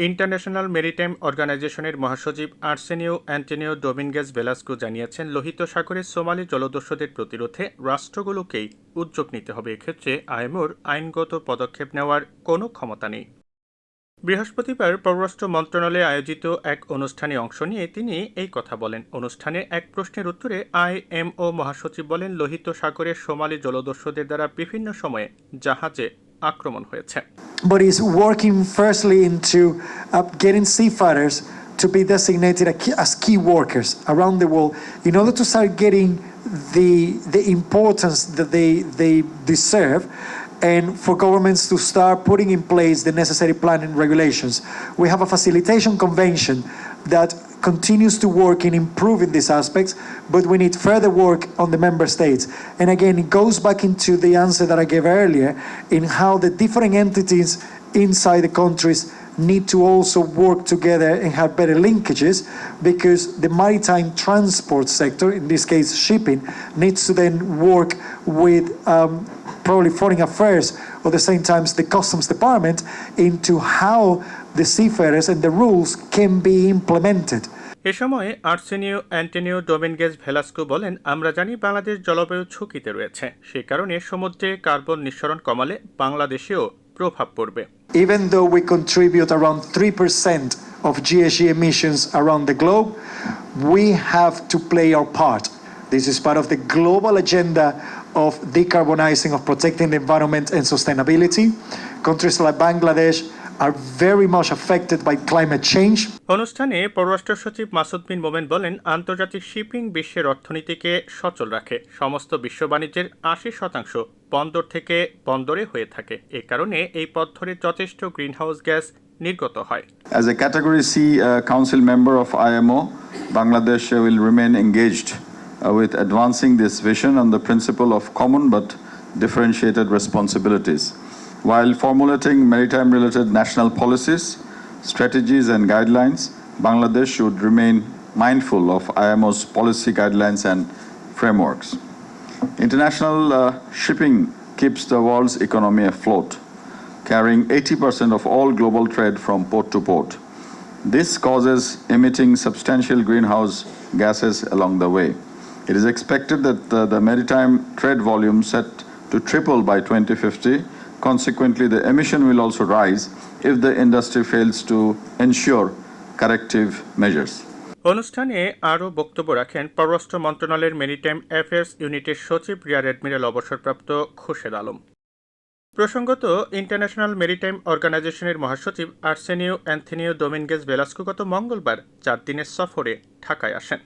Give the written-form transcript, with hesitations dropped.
International maritime অর্গানাইজেশনের মহাসচিব Arsenio Antonio ডোমিনগেজ Velasco জানিয়েছেন, লোহিত সাগরে সোমালি জলদস্যুদের প্রতিরোধে রাষ্ট্রগুলোকেই উদ্যোগ নিতে হবে। এক্ষেত্রে আইএমওর আইনগত পদক্ষেপ নেওয়ার কোনো ক্ষমতা নেই। বৃহস্পতিবার পররাষ্ট্র মন্ত্রণালয়ে আয়োজিত এক অনুষ্ঠানে অংশ নিয়ে তিনি এই কথা বলেন। অনুষ্ঠানে এক প্রশ্নের উত্তরে আইএমও মহাসচিব বলেন, লোহিত সাগরে সোমালি জলদস্যুদের দ্বারা বিভিন্ন সময়ে জাহাজে আক্রমণ হয়েছে। But is working firstly into getting seafarers to be designated as key workers around the world in order to start getting the importance that they deserve, and for governments to start putting in place the necessary planning regulations. We have a facilitation convention that continues to work in improving these aspects, but we need further work on the member states. And again, it goes back into the answer that I gave earlier in how the different entities inside the countries need to also work together and have better linkages, because the maritime transport sector, in this case shipping, needs to then work with probably foreign affairs, or the same time the customs department, into how the seafarers and the rules can be implemented. এ সময় Arsenio Antonio ডোমিনগেজ Velasco বলেন, আমরা জানি বাংলাদেশ জলবায়ু ঝুঁকিতে রয়েছে, সে কারণে সমুদ্রে carbon নিঃসরণ কমালে বাংলাদেশেও প্রভাব পড়বে। Even though we contribute around 3% of GHG emissions around the globe, we have to play our part. This is part of the global agenda of decarbonizing, of protecting the environment and sustainability. Countries like Bangladesh are very much affected by climate change. অনুষ্ঠানে পররাষ্ট্র সচিব মাসুদ বিন মোমেন বলেন, আন্তর্জাতিক shipping বিশ্বের অর্থনীতিকে সচল রাখে। সমস্ত বিশ্ব বাণিজ্যের 80% বন্দর থেকে বন্দরে হয়ে থাকে। এ কারণে এই পথ ধরে যথেষ্ট গ্রিনহাউস গ্যাস নির্গত হয়। As a Category C Council member of IMO, Bangladesh will remain engaged with advancing this vision on the principle of common but differentiated responsibilities. While formulating maritime-related national policies, strategies and guidelines, Bangladesh should remain mindful of IMO's policy guidelines and frameworks. International shipping keeps the world's economy afloat, carrying 80% of all global trade from port to port. This causes emitting substantial greenhouse gases along the way. It is expected that the maritime trade volume set to triple by 2050. Consequently, the emission will also rise if the industry fails to ensure corrective measures. অনুষ্ঠানে আরও বক্তব্য রাখেন পররাষ্ট্র মন্ত্রণালয়ের maritime affairs ইউনিটের সচিব rear admiral অবসরপ্রাপ্ত খোরশেদ আলম। প্রসঙ্গত, ইন্টারন্যাশনাল মেরিটাইম অর্গানাইজেশনের মহাসচিব আর্সেনিও অ্যান্টোনিও ডোমিনগেজ ভেলাস্কো গত মঙ্গলবার 4 দিনের সফরে ঢাকায় আসেন।